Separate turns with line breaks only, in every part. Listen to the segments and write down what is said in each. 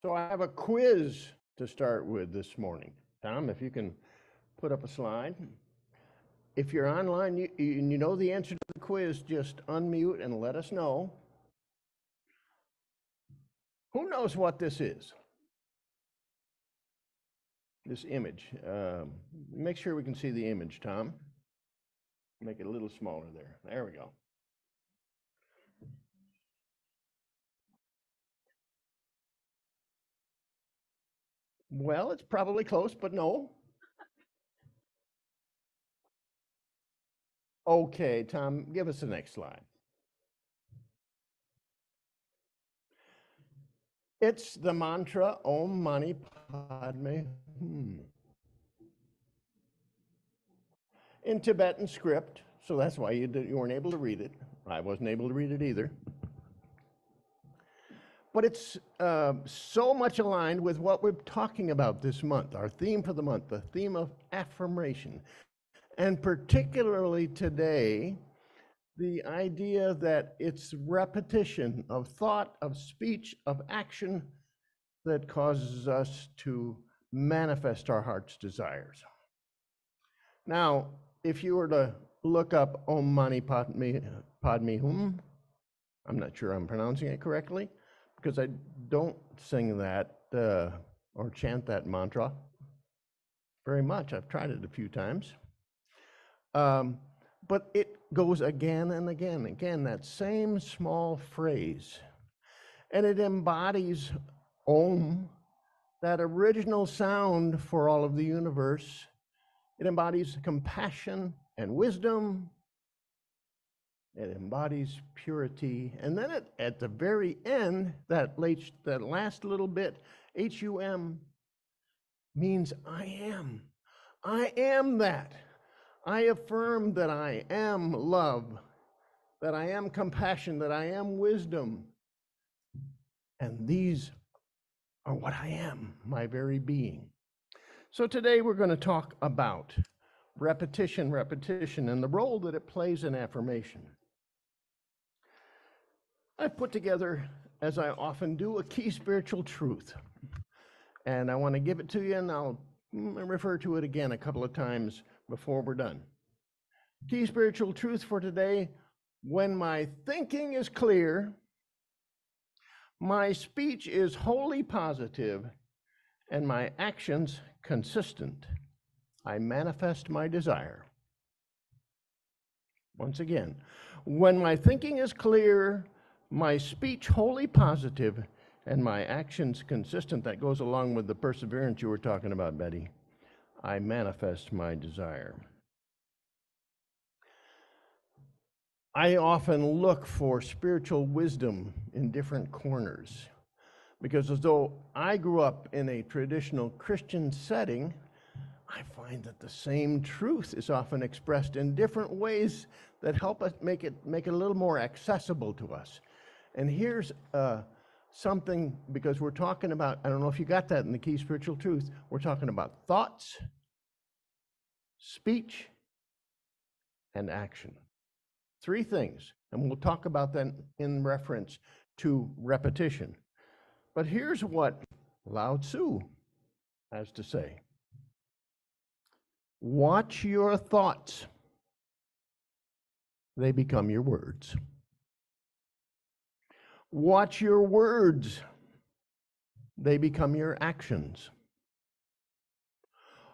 So I have a quiz to start with this morning. Tom, if you can put up a slide. If you're online and you know the answer to the quiz, just unmute and let us know. Who knows what this is? This image. Make sure we can see the image, Tom. Make it a little smaller there. There we go. Well, it's probably close, but no. Okay, Tom, give us the next slide. It's the mantra Om Mani Padme Hum. In Tibetan script, so that's why you weren't able to read it. I wasn't able to read it either. But it's so much aligned with what we're talking about this month, our theme for the month, the theme of affirmation. And particularly today, the idea that it's repetition of thought, of speech, of action that causes us to manifest our heart's desires. Now, if you were to look up Om Mani Padme Hum, I'm not sure I'm pronouncing it correctly, because I don't sing that or chant that mantra very much. I've tried it a few times. But it goes again and again, that same small phrase. And it embodies Om, that original sound for all of the universe. It embodies compassion and wisdom. It embodies purity. And then at the very end, that last little bit, H-U-M, means I am. I am that. I affirm that I am love, that I am compassion, that I am wisdom. And these are what I am, my very being. So today we're going to talk about repetition, and the role that it plays in affirmation. I've put together, as I often do, a key spiritual truth. And I want to give it to you, and I'll refer to it again a couple of times before we're done. Key spiritual truth for today: when my thinking is clear, my speech is wholly positive, and my actions consistent, I manifest my desire. Once again, when my thinking is clear, my speech wholly positive, and my actions consistent, that goes along with the perseverance you were talking about, Betty, I manifest my desire. I often look for spiritual wisdom in different corners, because as though I grew up in a traditional Christian setting, I find that the same truth is often expressed in different ways that help us make it a little more accessible to us. And here's something, because we're talking about, I don't know if you got that in the key spiritual truth, we're talking about thoughts, speech, and action. Three things, and we'll talk about that in reference to repetition. But here's what Lao Tzu has to say. Watch your thoughts. They become your words. Watch your words. They become your actions.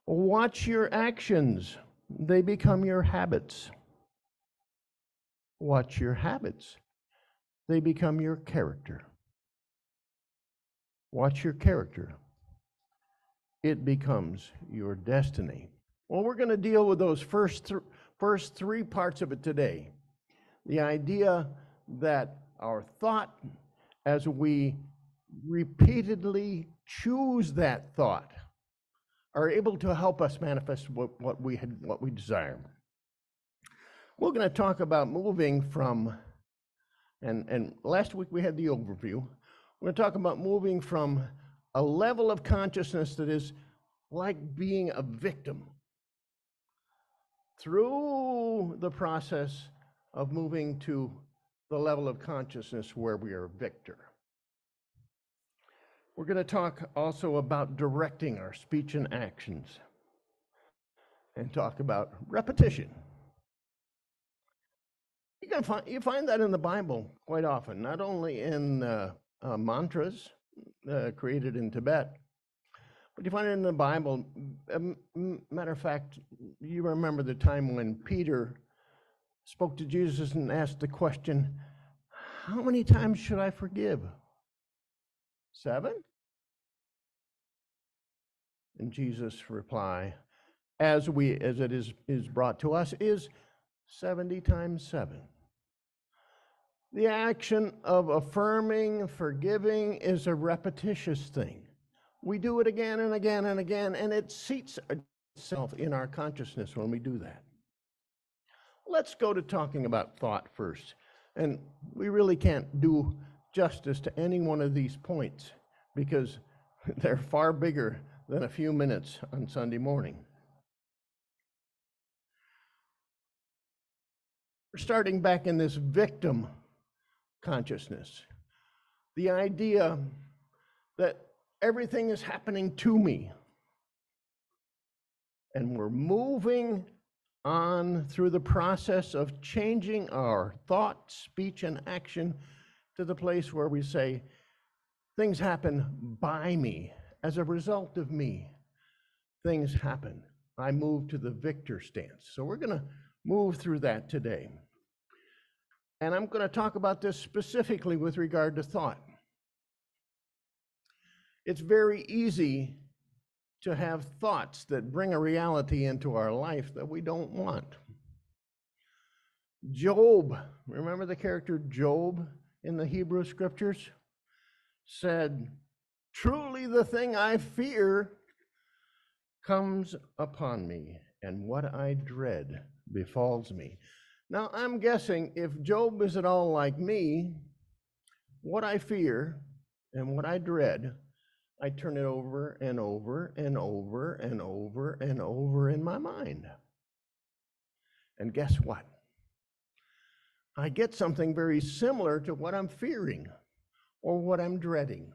Watch your actions. They become your habits. Watch your habits. They become your character. Watch your character. It becomes your destiny. Well, we're going to deal with those first three parts of it today. The idea that our thought, as we repeatedly choose that thought, are able to help us manifest what we desire. We're going to talk about moving from, and last week we had the overview. We're going to talk about moving from a level of consciousness that is like being a victim through the process of moving to the level of consciousness where we are a victor. We're going to talk also about directing our speech and actions and talk about repetition. You find that in the Bible quite often, not only in mantras created in Tibet, but you find it in the Bible. Matter of fact, you remember the time when Peter spoke to Jesus and asked the question, how many times should I forgive? 7? And Jesus' reply, as it is brought to us, is 70 times 7. The action of affirming, forgiving is a repetitious thing. We do it again and again and again, and it seats itself in our consciousness when we do that. Let's go to talking about thought first. And we really can't do justice to any one of these points because they're far bigger than a few minutes on Sunday morning. We're starting back in this victim consciousness. The idea that everything is happening to me. And we're moving on through the process of changing our thought, speech, and action to the place where we say, things happen by me. As a result of me, things happen. I move to the victor stance. So we're going to move through that today. And I'm going to talk about this specifically with regard to thought. It's very easy to have thoughts that bring a reality into our life that we don't want. Job, remember the character Job in the Hebrew scriptures? Said, truly the thing I fear comes upon me, and what I dread befalls me. Now, I'm guessing if Job is at all like me, what I fear and what I dread, I turn it over and over and over and over and over in my mind. And guess what? I get something very similar to what I'm fearing or what I'm dreading.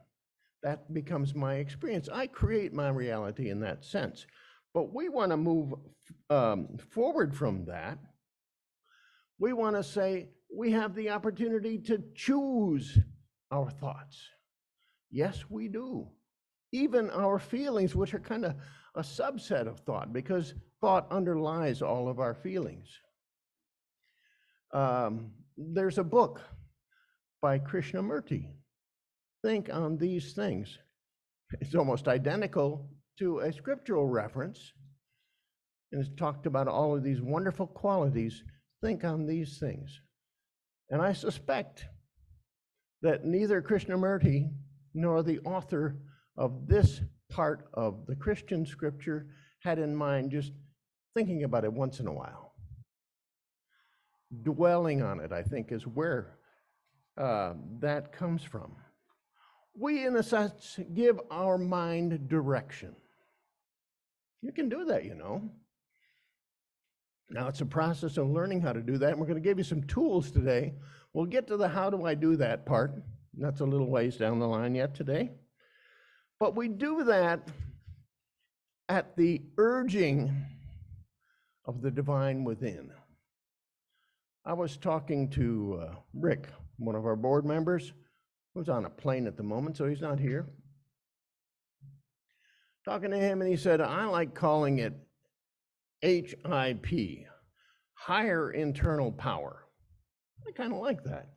That becomes my experience. I create my reality in that sense. But we want to move forward from that. We want to say we have the opportunity to choose our thoughts. Yes, we do. Even our feelings, which are kind of a subset of thought, because thought underlies all of our feelings. There's a book by Krishnamurti, Think on These Things. It's almost identical to a scriptural reference, and it's talked about all of these wonderful qualities. Think on these things. And I suspect that neither Krishnamurti nor the author of this part of the Christian scripture had in mind just thinking about it once in a while. Dwelling on it, I think, is where that comes from. We, in a sense, give our mind direction. You can do that, you know. Now, it's a process of learning how to do that, and we're going to give you some tools today. We'll get to the how do I do that part. That's a little ways down the line yet today. But we do that at the urging of the divine within. I was talking to Rick, one of our board members, who's on a plane at the moment, so he's not here. Talking to him, and he said, I like calling it HIP, higher internal power. I kind of like that.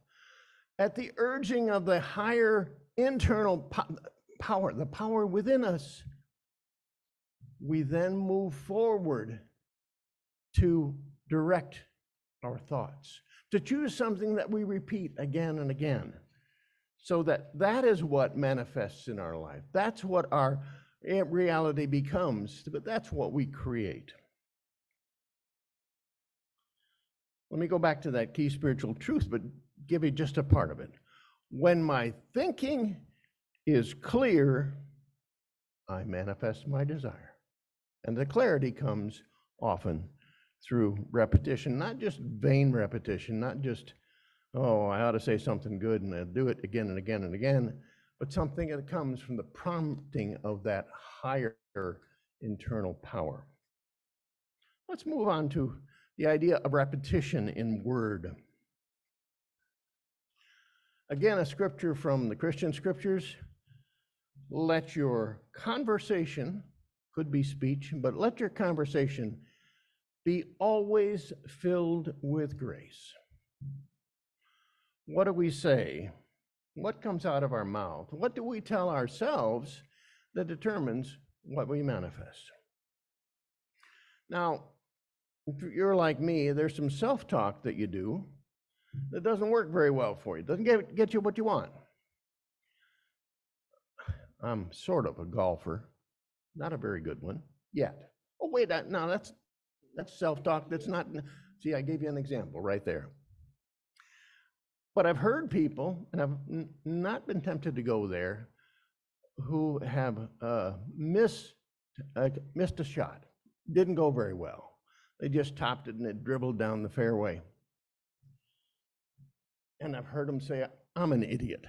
At the urging of the higher internal power, the power within us, we then move forward to direct our thoughts, to choose something that we repeat again and again, so that is what manifests in our life. That's what our reality becomes, but that's what we create. Let me go back to that key spiritual truth, but give you just a part of it. When my thinking is clear, I manifest my desire. And the clarity comes often through repetition, not just vain repetition, not just, oh, I ought to say something good and I'll do it again and again and again, but something that comes from the prompting of that higher internal power. Let's move on to the idea of repetition in word. Again, a scripture from the Christian scriptures. Let your conversation, could be speech, but let your conversation be always filled with grace. What do we say? What comes out of our mouth? What do we tell ourselves that determines what we manifest? Now, if you're like me, there's some self-talk that you do that doesn't work very well for you. It doesn't get you what you want. I'm sort of a golfer, not a very good one yet. Oh, wait, no, that's self-talk. That's not, see, I gave you an example right there. But I've heard people, and I've not been tempted to go there, who have missed a shot. Didn't go very well. They just topped it and it dribbled down the fairway. And I've heard them say, I'm an idiot.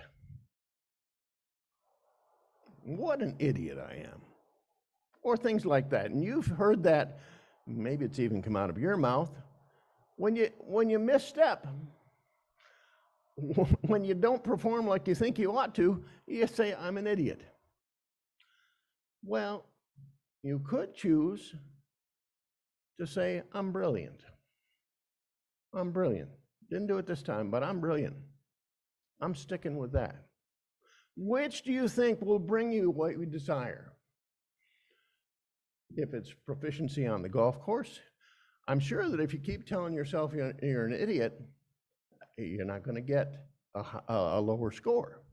What an idiot I am. Or things like that. And you've heard that, maybe it's even come out of your mouth. When you misstep, when you don't perform like you think you ought to, you say, I'm an idiot. Well, you could choose to say, I'm brilliant. I'm brilliant. Didn't do it this time, but I'm brilliant. I'm sticking with that. Which do you think will bring you what you desire? If it's proficiency on the golf course, I'm sure that if you keep telling yourself you're an idiot, you're not going to get a lower score.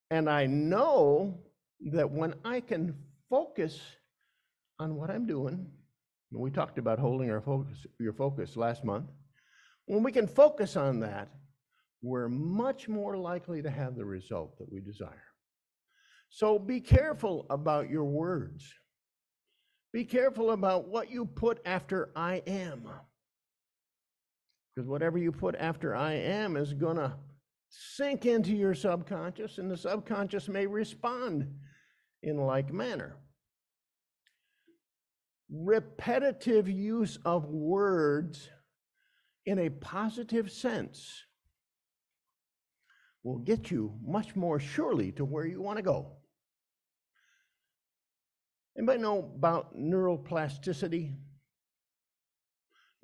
And I know that when I can focus on what I'm doing, and we talked about holding your focus last month, when we can focus on that, we're much more likely to have the result that we desire. So be careful about your words. Be careful about what you put after I am. Because whatever you put after I am is going to sink into your subconscious, and the subconscious may respond in like manner. Repetitive use of words in a positive sense will get you much more surely to where you want to go. Anybody know about neuroplasticity?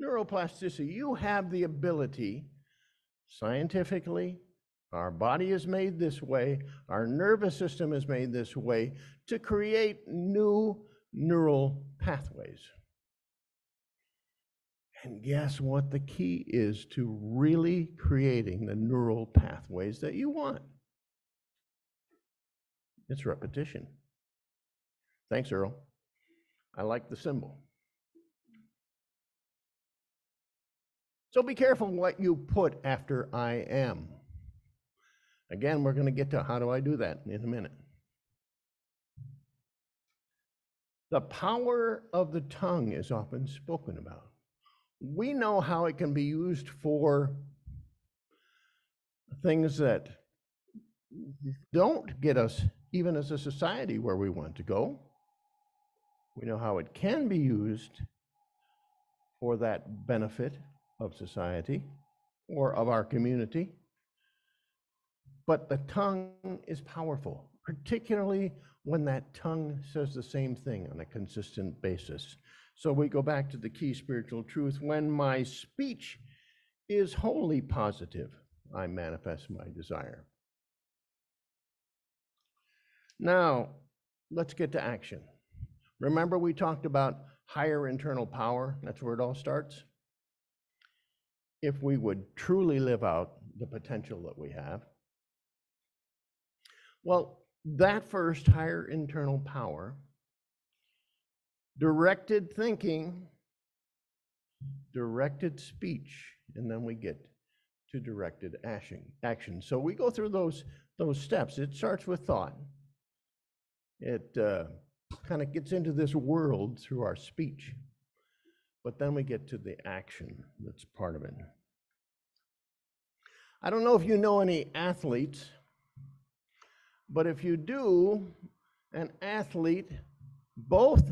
Neuroplasticity, you have the ability, scientifically, our body is made this way, our nervous system is made this way, to create new neural pathways. And guess what the key is to really creating the neural pathways that you want? It's repetition. Thanks, Earl. I like the symbol. So be careful what you put after I am. Again, we're going to get to how do I do that in a minute. The power of the tongue is often spoken about. We know how it can be used for things that don't get us, even as a society, where we want to go. We know how it can be used for that benefit of society or of our community. But the tongue is powerful, particularly when that tongue says the same thing on a consistent basis. So we go back to the key spiritual truth. When my speech is wholly positive, I manifest my desire. Now, let's get to action. Remember we talked about higher internal power? That's where it all starts. If we would truly live out the potential that we have, well, that first higher internal power, directed thinking, directed speech, and then we get to directed action. So we go through those steps. It starts with thought. It kind of gets into this world through our speech, but then we get to the action that's part of it. I don't know if you know any athletes But if you do, an athlete, both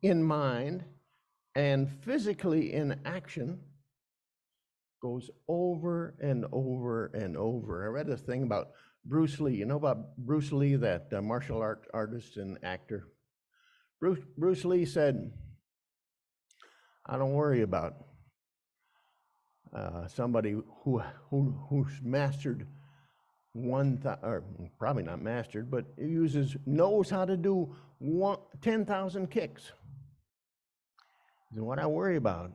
in mind and physically in action, goes over and over and over. I read a thing about Bruce Lee. You know about Bruce Lee, that martial art artist and actor? Bruce Lee said, I don't worry about somebody who's mastered or probably not mastered, but knows how to do 10,000 kicks. And what I worry about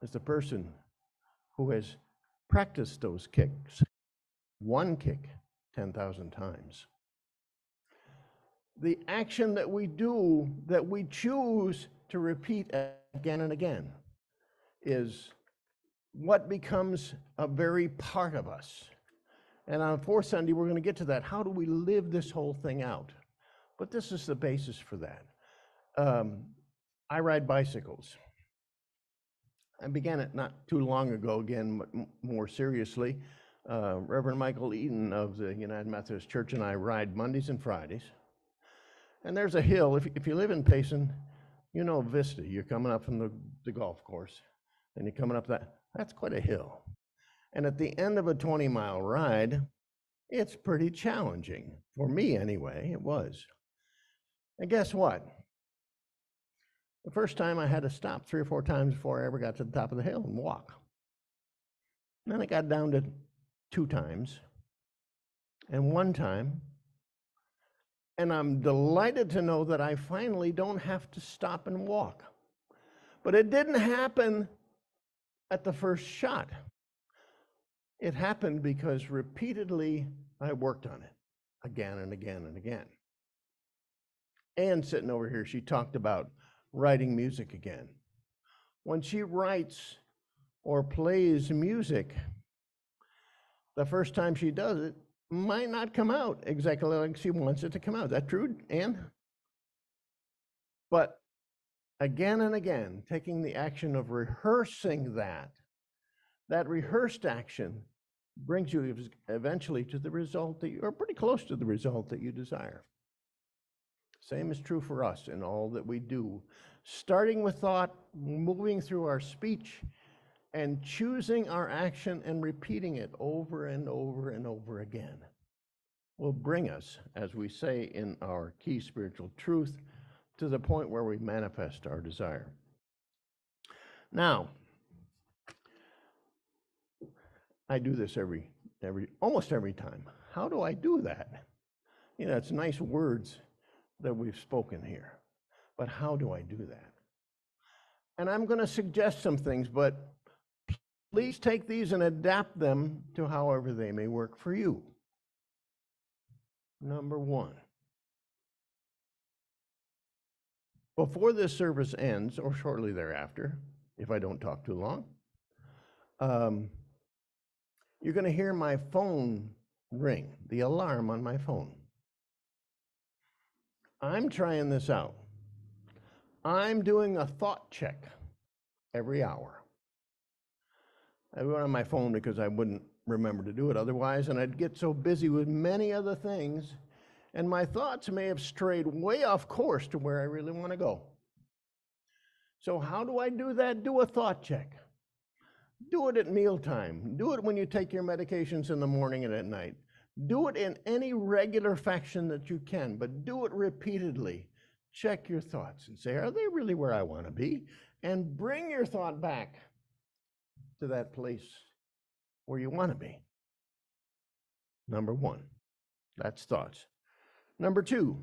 is the person who has practiced those kicks, one kick 10,000 times. The action that we do, that we choose to repeat again and again, is what becomes a very part of us. And on fourth Sunday, we're going to get to that. How do we live this whole thing out? But this is the basis for that. I ride bicycles. I began it not too long ago, again, more seriously. Reverend Michael Eaton of the United Methodist Church and I ride Mondays and Fridays. And there's a hill. If you live in Payson, you know Vista. You're coming up from the golf course, and you're coming up that's quite a hill. And at the end of a 20-mile ride, it's pretty challenging. For me, anyway, it was. And guess what? The first time I had to stop 3 or 4 times before I ever got to the top of the hill and walk. And then I got down to 2 times and 1 time. And I'm delighted to know that I finally don't have to stop and walk. But it didn't happen at the first shot. It happened because repeatedly I worked on it again and again and again. Ann sitting over here, she talked about writing music again. When she writes or plays music, the first time she does it might not come out exactly like she wants it to come out. Is that true, Ann? But again and again, taking the action of rehearsing that rehearsed action brings you eventually to the result or pretty close to the result that you desire. Same is true for us in all that we do. Starting with thought, moving through our speech, and choosing our action and repeating it over and over and over again will bring us, as we say in our key spiritual truth, to the point where we manifest our desire. Now, I do this almost every time. How do I do that? You know, it's nice words that we've spoken here, but how do I do that? And I'm going to suggest some things, but please take these and adapt them to however they may work for you. Number 1, before this service ends, or shortly thereafter, if I don't talk too long, you're going to hear my phone ring, the alarm on my phone. I'm trying this out. I'm doing a thought check every hour. I do it on my phone because I wouldn't remember to do it otherwise, and I'd get so busy with many other things, and my thoughts may have strayed way off course to where I really want to go. So how do I do that? Do a thought check. Do it at mealtime. Do it when you take your medications in the morning and at night. Do it in any regular fashion that you can, but do it repeatedly. Check your thoughts and say, are they really where I want to be? And bring your thought back to that place where you want to be. Number 1, that's thoughts. Number 2,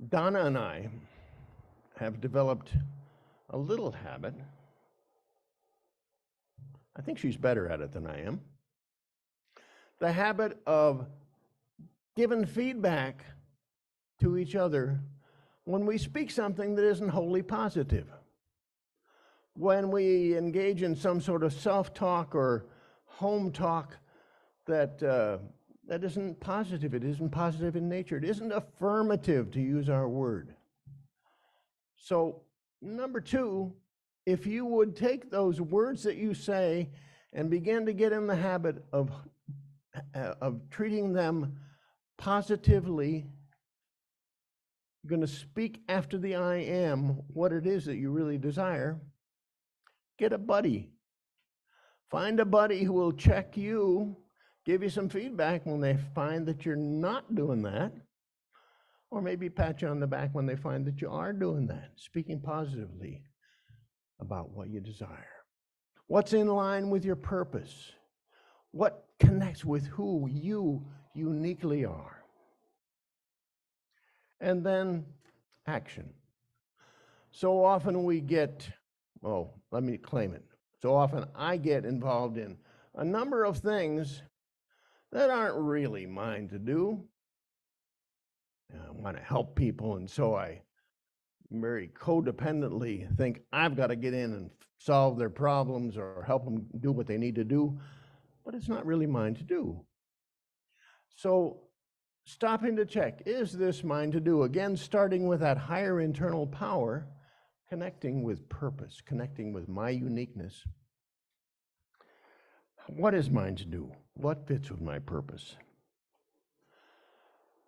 Donna and I have developed a little habit. I think she's better at it than I am. The habit of giving feedback to each other when we speak something that isn't wholly positive. When we engage in some sort of self-talk or home talk that isn't positive, it isn't positive in nature, it isn't affirmative, to use our word. So, number 2, if you would take those words that you say and begin to get in the habit of treating them positively. You're going to speak after the I am what it is that you really desire. Get a buddy. Find a buddy who will check you, give you some feedback when they find that you're not doing that, or maybe pat you on the back when they find that you are doing that, speaking positively about what you desire. What's in line with your purpose? What connects with who you uniquely are? And then action. So often we get, let me claim it. So often I get involved in a number of things that aren't really mine to do. I want to help people, and so I very codependently think I've got to get in and solve their problems or help them do what they need to do, but it's not really mine to do. So stopping to check, is this mine to do? Again, starting with that higher internal power, connecting with purpose, connecting with my uniqueness. What is mine to do? What fits with my purpose?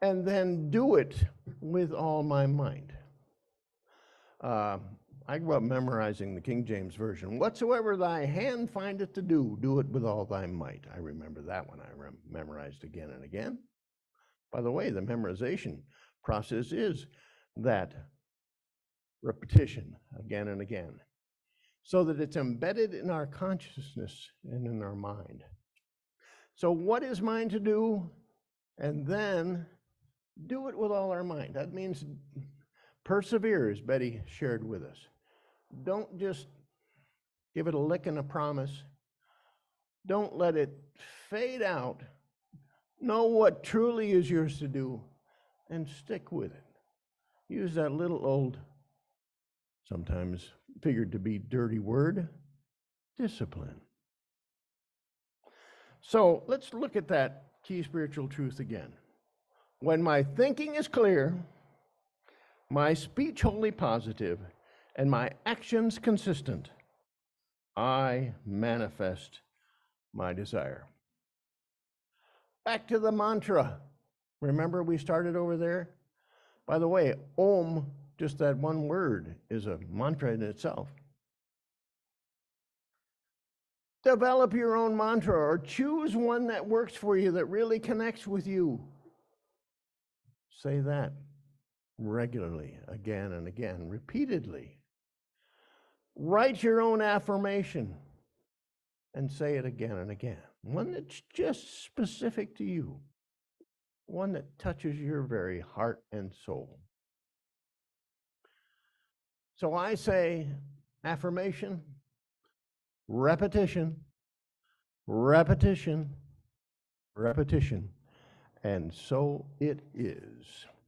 And then do it with all my might. I grew up memorizing the King James Version. Whatsoever thy hand findeth to do, do it with all thy might. I remember that one. I memorized again and again. By the way, the memorization process is that repetition again and again, so that it's embedded in our consciousness and in our mind. So what is mine to do? And then do it with all our might. That means persevere, as Betty shared with us. Don't just give it a lick and a promise. Don't let it fade out. Know what truly is yours to do and stick with it. Use that little old, sometimes figured to be dirty word, discipline. So let's look at that key spiritual truth again. When my thinking is clear, my speech wholly positive, and my actions consistent, I manifest my desire. Back to the mantra. Remember we started over there? By the way, Om, just that one word, is a mantra in itself. Develop your own mantra, or choose one that works for you, that really connects with you. Say that regularly, again and again, repeatedly. Write your own affirmation and say it again and again. One that's just specific to you. One that touches your very heart and soul. So I say affirmation, repetition, repetition, repetition, and so it is.